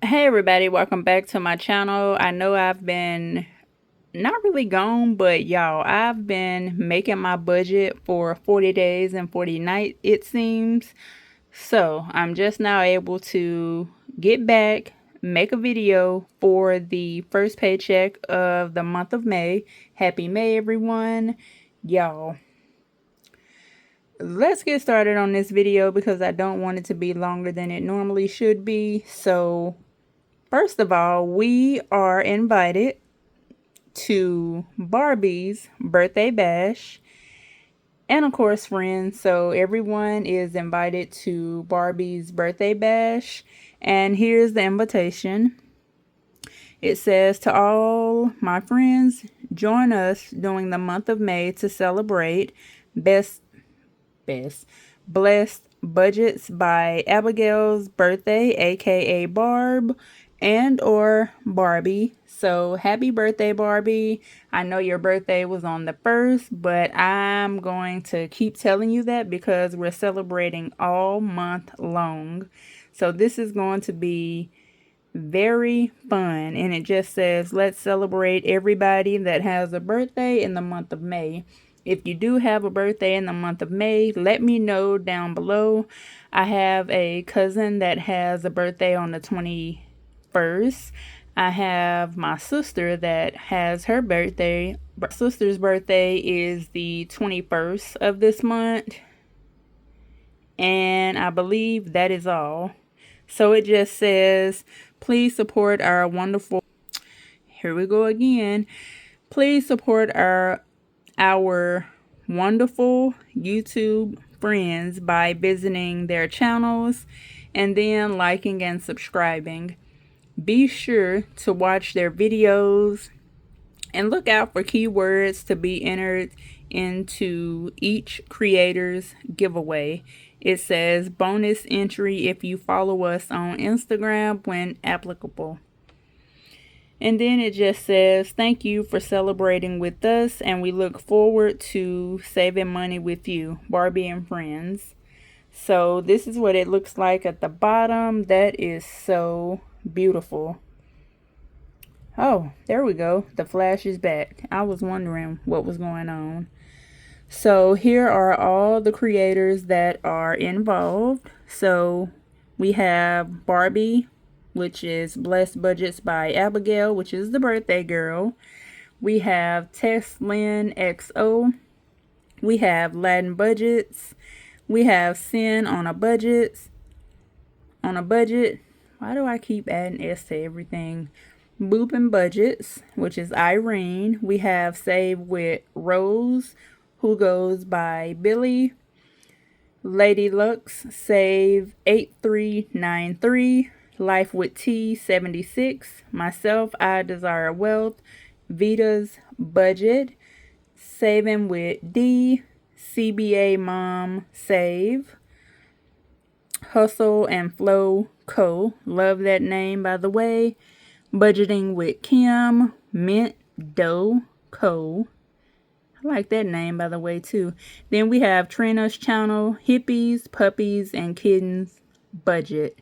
Hey everybody, welcome back to my channel. I know I've been not really gone, but y'all, I've been making my budget for 40 days and 40 nights, it seems. So I'm just now able to get back, make a video for the first paycheck of the month of May. Happy May, everyone. Y'all, let's get started on this video because I don't want it to be longer than it normally should be. So first of all, we are invited to Barbie's birthday bash and of course friends. So everyone is invited to Barbie's birthday bash, and here's the invitation. It says, to all my friends, join us during the month of May to celebrate best Blessed Budgets by Abigail's birthday, aka Barb and or Barbie. So happy birthday, Barbie. I know your birthday was on the 1st, but I'm going to keep telling you that because we're celebrating all month long. So this is going to be very fun, and it just says, let's celebrate everybody that has a birthday in the month of May. If you do have a birthday in the month of May, let me know down below. I have a cousin that has a birthday on the 21st. I have my sister that has her birthday. My sister's birthday is the 21st of this month. And I believe that is all. So it just says, please support our wonderful, here we go again. Please support our wonderful YouTube friends by visiting their channels and then liking and subscribing. Be sure to watch their videos and look out for keywords to be entered into each creator's giveaway. It says bonus entry if you follow us on Instagram when applicable. And then it just says, thank you for celebrating with us, and we look forward to saving money with you, Barbie and friends. So this is what it looks like at the bottom. That is so beautiful. Oh, there we go. The flash is back. I was wondering what was going on. So here are all the creators that are involved. So we have Barbie, which is Blessed Budgets by Abigail, which is the birthday girl. We have Tess Lynn XO. We have Latin Budgets. We have Sin on a budget. Why do I keep adding S to everything? Boopin' Budgets, which is Irene. We have Save with Rose, who goes by Billy. Lady Lux, Save 8393. Life with T 76. Myself, I Desire Wealth. Vita's Budget. Saving with D. CBA Mom Save. Hustle and Flow Co. Love that name, by the way. Budgeting with Kim. Mint Dough Co. I like that name, by the way, too. Then we have Trina's channel, Hippies, Puppies, and Kittens Budget.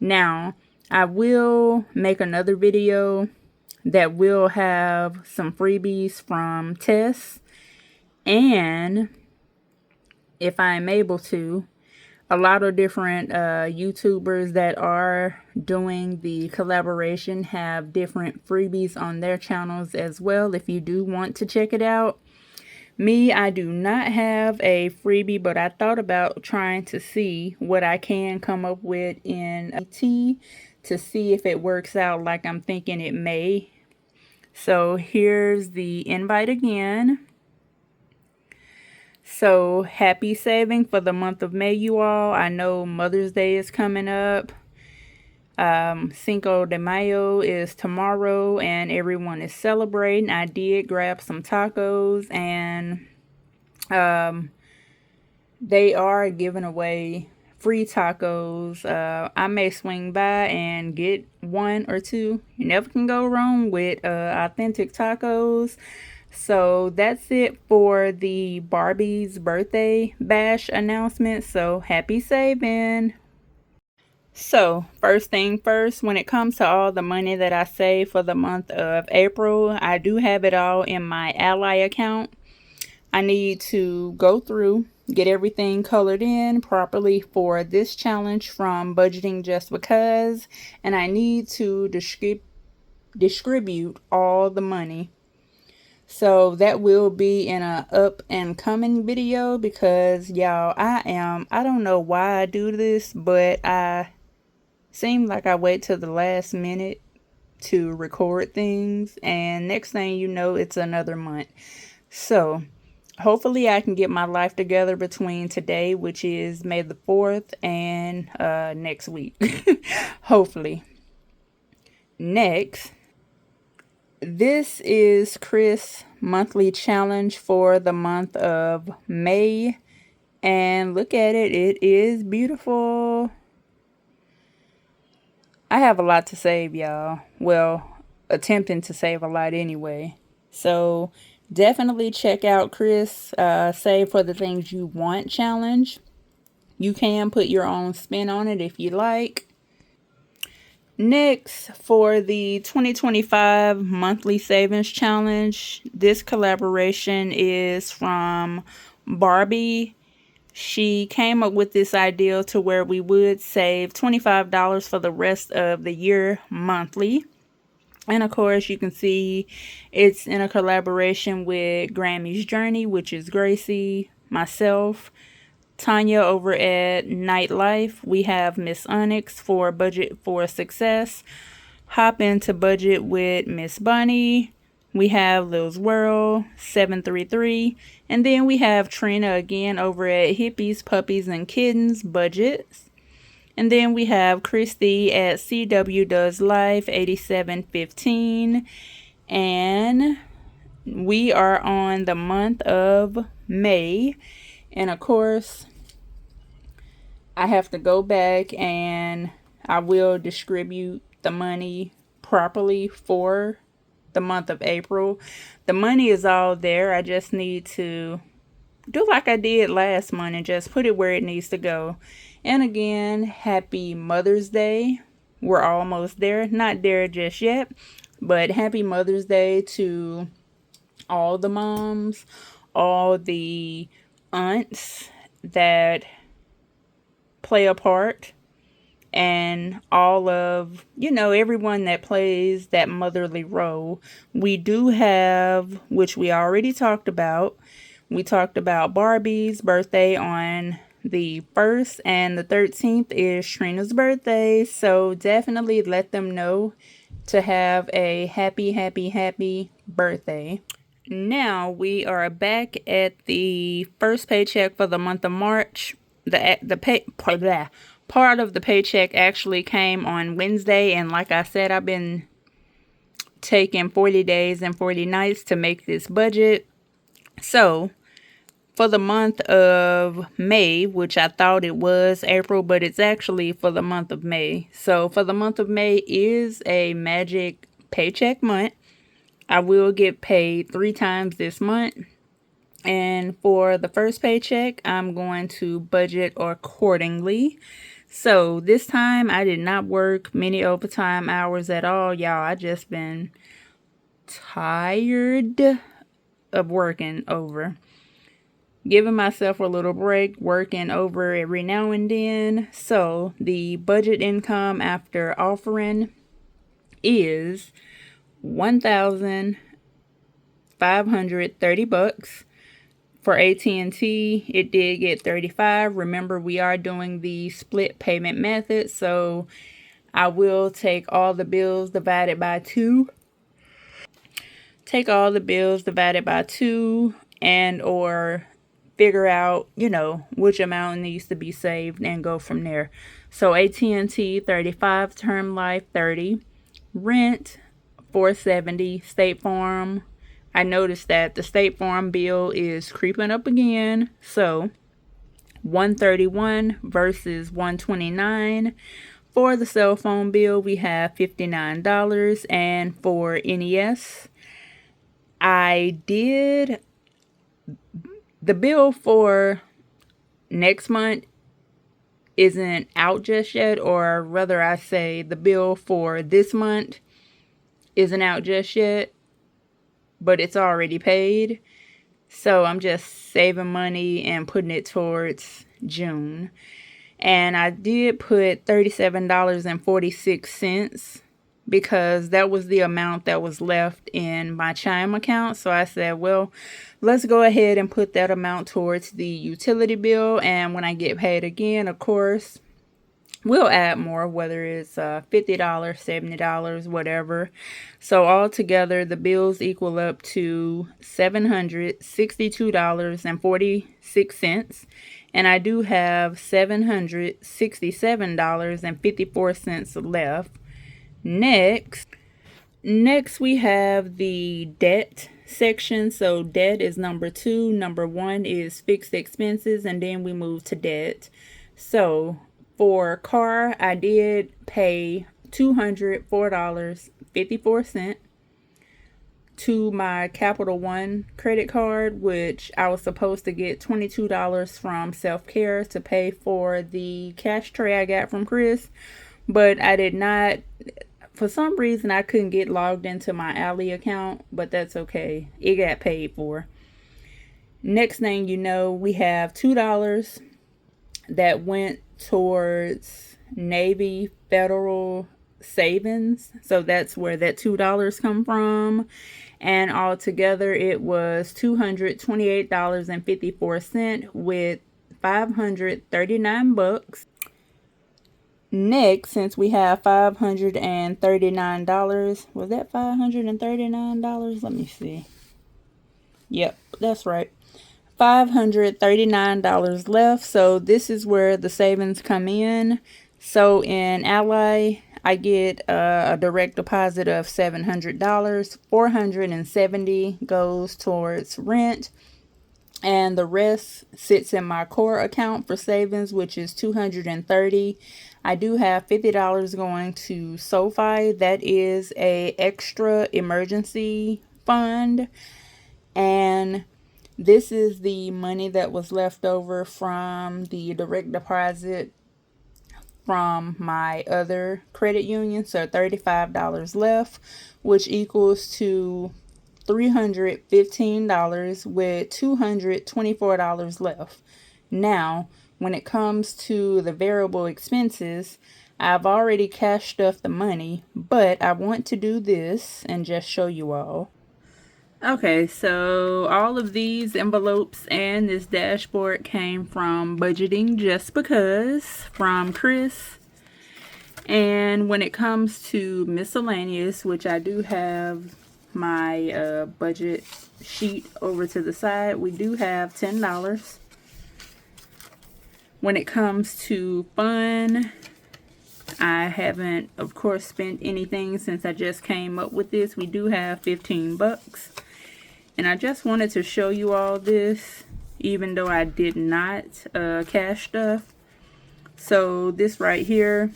Now, I will make another video that will have some freebies from Tess, and if I'm able to, a lot of different YouTubers that are doing the collaboration have different freebies on their channels as well, if you do want to check it out. Me, I do not have a freebie, but I thought about trying to see what I can come up with in IT to see if it works out like I'm thinking it may. So here's the invite again. So happy saving for the month of May, you all. I know Mother's Day is coming up. Cinco de Mayo is tomorrow and everyone is celebrating. I did grab some tacos, and they are giving away free tacos. I may swing by and get one or two. You never can go wrong with authentic tacos. So that's it for the Barbie's birthday bash announcement. So happy saving. So, first thing first, when it comes to all the money that I save for the month of April, I do have it all in my Ally account. I need to go through, get everything colored in properly for this challenge from Budgeting Just Because, and I need to distribute all the money. So that will be in a up and coming video because y'all, I don't know why I do this, but I seem like I wait till the last minute to record things, and next thing you know, it's another month. So hopefully I can get my life together between today, which is May the 4th, and next week. Hopefully. Next, this is Chris' monthly challenge for the month of May. And look at it. It is beautiful. I have a lot to save, y'all. Well, attempting to save a lot anyway. So definitely check out Chris' Save for the Things You Want challenge. You can put your own spin on it if you like. Next, for the 2025 monthly savings challenge, this collaboration is from Barbie. She came up with this idea to where we would save $25 for the rest of the year monthly. And of course, you can see it's in a collaboration with Grammy's Journey, which is Gracie, myself, Tanya over at Nightlife. We have Miss Onyx for Budget for Success. Hop into budget with Miss Bunny. We have Lil's World 733. And then we have Trina again over at Hippies, Puppies, and Kittens Budgets. And then we have Christy at CW Does Life 8715. And we are on the month of May. And of course, I have to go back and I will distribute the money properly for the month of April. The money is all there. I just need to do like I did last month and just put it where it needs to go. And again, happy Mother's Day. We're almost there. Not there just yet, but happy Mother's Day to all the moms, all the aunts that play a part, and all of, everyone that plays that motherly role. We do have, which we already talked about, we talked about Barbie's birthday on the 1st, and the 13th is Trina's birthday. So definitely let them know to have a happy, happy, happy birthday. Now we are back at the first paycheck for the month of March. Part of the paycheck actually came on Wednesday, and like I said, I've been taking 40 days and 40 nights to make this budget. So for the month of May, which I thought it was April, but it's actually for the month of May. So for the month of May is a magic paycheck month. I will get paid 3 times this month. And for the first paycheck, I'm going to budget accordingly. So this time I did not work many overtime hours at all, y'all. I just been tired of working over. Giving myself a little break, working over every now and then. So the budget income after offering is $1,530. For AT&T, it did get 35. Remember, we are doing the split payment method, so I will take all the bills divided by 2. Take all the bills divided by 2 and or figure out, which amount needs to be saved and go from there. So AT&T 35, term life 30, rent 470, State Farm. I noticed that the State Farm bill is creeping up again. So 131 versus 129. For the cell phone bill, we have $59. And for NES, I did the bill for next month isn't out just yet, or rather I say the bill for this month isn't out just yet, but it's already paid. So I'm just saving money and putting it towards June. And I did put $37.46 because that was the amount that was left in my Chime account. So I said, well, let's go ahead and put that amount towards the utility bill. And when I get paid again, of course, we'll add more, whether it's $50, $70, whatever. So altogether, the bills equal up to $762.46. And I do have $767.54 left. Next we have the debt section. So debt is number 2. Number 1 is fixed expenses, and then we move to debt. So for car, I did pay $204.54 to my Capital One credit card, which I was supposed to get $22 from Self-Care to pay for the cash tray I got from Chris, but I did not. For some reason, I couldn't get logged into my Ally account, but that's okay. It got paid for. Next thing you know, we have $2 that went towards Navy Federal Savings. So that's where that $2 come from. And altogether it was $228.54 with 539 bucks. Next, since we have $539, was that $539? Let me see. Yep, that's right. $539 left. So this is where the savings come in. So in Ally, I get a direct deposit of $700. $470 goes towards rent, and the rest sits in my core account for savings, which is $230. I do have $50 going to SoFi. That is a extra emergency fund, and this is the money that was left over from the direct deposit from my other credit union. So $35 left, which equals to $315 with $224 left. Now, when it comes to the variable expenses, I've already cashed stuffed the money, but I want to do this and just show you all. Okay, so all of these envelopes and this dashboard came from Budgeting Just Because from Chris. And when it comes to miscellaneous, which I do have my budget sheet over to the side, we do have $10. When it comes to fun, I haven't, of course, spent anything since I just came up with this. We do have 15 bucks. And I just wanted to show you all this, even though I did not cash stuff. So this right here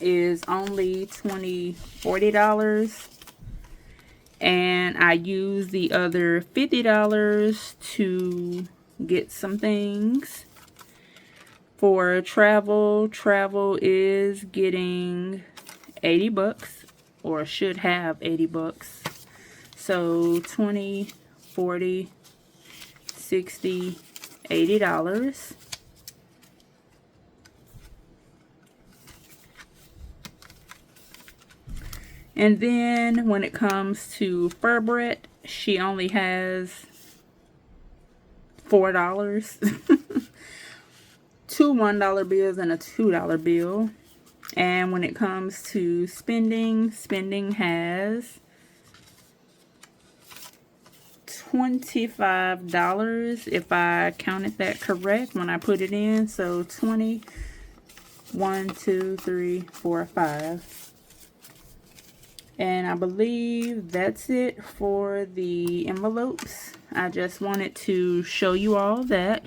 is only $40. And I used the other $50 to get some things. For travel, travel is getting 80 bucks, or should have 80 bucks. So 20, 40, 60, $80. And then when it comes to Furbrett, she only has $4. Two $1 bills and a $2 bill. And when it comes to spending, spending has $25, if I counted that correct when I put it in. So 20, 1, 2, 3, 4, 5. And I believe that's it for the envelopes. I just wanted to show you all that.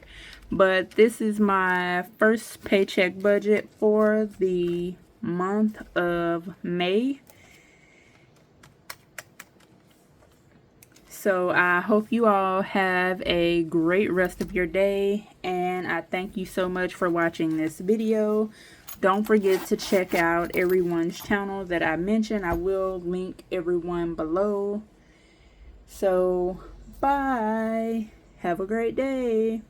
But this is my first paycheck budget for the month of May. So I hope you all have a great rest of your day, and I thank you so much for watching this video. Don't forget to check out everyone's channel that I mentioned. I will link everyone below. So bye. Have a great day.